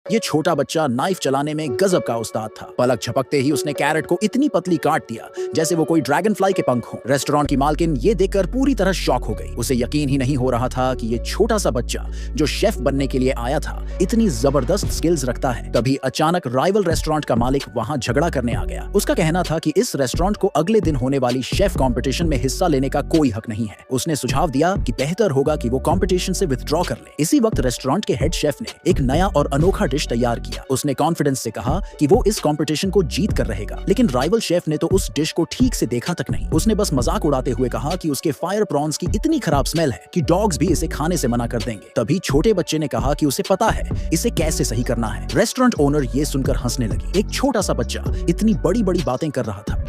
ये छोटा बच्चा नाइफ चलाने में गजब का उस्ताद था। पलक झपकते ही उसने कैरेट को इतनी पतली काट दिया जैसे वो कोई ड्रैगन फ्लाई के पंख हो। रेस्टोरेंट की मालकिन ये देखकर पूरी तरह शॉक हो गई। उसे यकीन ही नहीं हो रहा था कि ये छोटा सा बच्चा जो शेफ बनने के लिए आया था इतनी जबरदस्त स्किल्स रखता है। तभी अचानक राइवल रेस्टोरेंट का मालिक वहाँ झगड़ा करने आ गया। उसका कहना था कि इस रेस्टोरेंट को अगले दिन होने वाली शेफ कॉम्पिटिशन में हिस्सा लेने का कोई हक नहीं है। उसने सुझाव दिया कि बेहतर होगा कि वो कॉम्पिटिशन से विथड्रॉ कर ले। इसी वक्त रेस्टोरेंट के हेड शेफ ने एक नया और अनोखा डिश तैयार किया। उसने कॉन्फिडेंस से कहा कि वो इस कंपटीशन को जीत कर रहेगा, लेकिन राइवल शेफ ने तो उस डिश को ठीक से देखा तक नहीं। उसने बस मजाक उड़ाते हुए कहा कि उसके फायर प्रॉन्स की इतनी खराब स्मेल है कि डॉग्स भी इसे खाने से मना कर देंगे। तभी छोटे बच्चे ने कहा कि उसे पता है इसे कैसे सही करना है। रेस्टोरेंट ओनर ये सुनकर हंसने लगी। एक छोटा सा बच्चा इतनी बड़ी बड़ी बातें कर रहा था।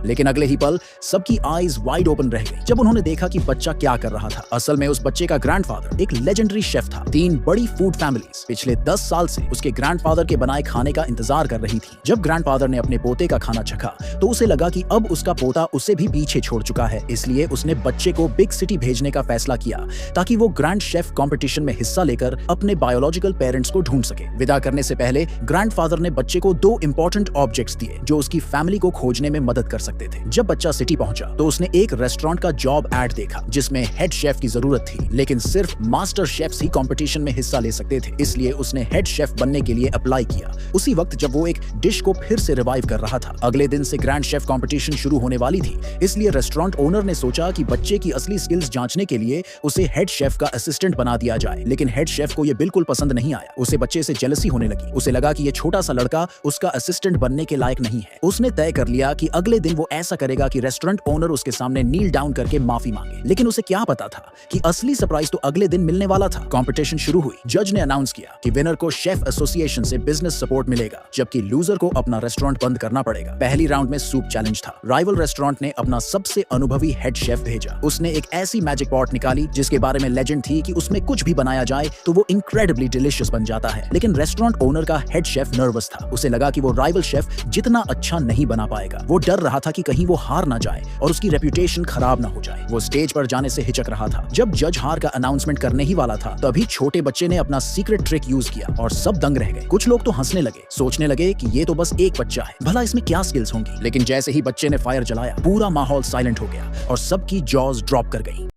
लेकिन अगले ही पल सबकी आईज वाइड ओपन रह गई जब उन्होंने देखा कि बच्चा क्या कर रहा था। असल में उस बच्चे का ग्रैंडफादर एक लेजेंडरी शेफ था। 3 बड़ी फूड फैमिलीज पिछले 10 साल से उसके ग्रैंडफादर के बनाए खाने का इंतजार कर रही थी। जब ग्रैंडफादर ने अपने पोते का खाना चखा तो उसे लगा कि अब उसका पोता उसे भी पीछे छोड़ चुका है। इसलिए उसने बच्चे को बिग सिटी भेजने का फैसला किया ताकि वो ग्रैंड शेफ कॉम्पिटिशन में हिस्सा लेकर अपने बायोलॉजिकल पेरेंट्स को ढूंढ सके। विदा करने से पहले ग्रैंडफादर ने बच्चे को 2 इंपॉर्टेंट ऑब्जेक्ट्स दिए जो उसकी फैमिली को खोजने में मदद कर सकते थे। जब बच्चा सिटी पहुंचा तो उसने एक रेस्टोरेंट का जॉब एड देखा जिसमें हेड शेफ की जरूरत थी, लेकिन सिर्फ मास्टर शेफ्स ही कंपटीशन में हिस्सा ले सकते थे। इसलिए उसने हेड शेफ बनने के लिए अप्लाई किया। उसी वक्त जब वो एक डिश को फिर से रिवाइव कर रहा था। अगले दिन से ग्रैंड शेफ कंपटीशन शुरू होने वाली थी, इसलिए रेस्टोरेंट ओनर ने सोचा कि बच्चे की असली स्किल्स जांचने के लिए उसे हेड शेफ का असिस्टेंट बना दिया जाए। लेकिन हेड शेफ को यह बिल्कुल पसंद नहीं आया। उसे बच्चे से जेलसी होने लगी। उसे लगा कि यह छोटा सा लड़का उसका असिस्टेंट बनने के लायक नहीं है। उसने तय कर लिया कि अगले दिन वो ऐसा करेगा कि रेस्टोरेंट ओनर उसके सामने नील डाउन करके माफी मांगे। लेकिन उसे क्या पता था कि असली सरप्राइज तो अगले दिन मिलने वाला था। कंपटीशन शुरू हुई। जज ने अनाउंस किया कि विनर को शेफ एसोसिएशन से बिजनेस सपोर्ट मिलेगा, जबकि लूजर को अपना रेस्टोरेंट बंद करना पड़ेगा। पहली राउंड में सूप चैलेंज था। राइवल रेस्टोरेंट ने अपना सबसे अनुभवी हेड शेफ भेजा। उसने एक ऐसी मैजिक पॉट निकाली जिसके बारे में लेजेंड थी कि उसमें कुछ भी बनाया जाए तो वो इनक्रेडिबली डिलीशियस बन जाता है। लेकिन रेस्टोरेंट ओनर का हेड शेफ नर्वस था। उसे लगा कि वो राइवल शेफ जितना अच्छा नहीं बना पाएगा। वो डर रहा था कि कहीं वो हार ना जाए और उसकी रेप्यूटेशन खराब ना हो जाए। वो स्टेज पर जाने से हिचक रहा था। जब जज हार का अनाउंसमेंट करने ही वाला था तभी छोटे बच्चे ने अपना सीक्रेट ट्रिक यूज किया और सब दंग रह गए। कुछ लोग तो हंसने लगे, सोचने लगे कि ये तो बस एक बच्चा है, भला इसमें क्या स्किल्स होंगी। लेकिन जैसे ही बच्चे ने फायर जलाया पूरा माहौल साइलेंट हो गया और सबकी जॉज ड्रॉप कर गई।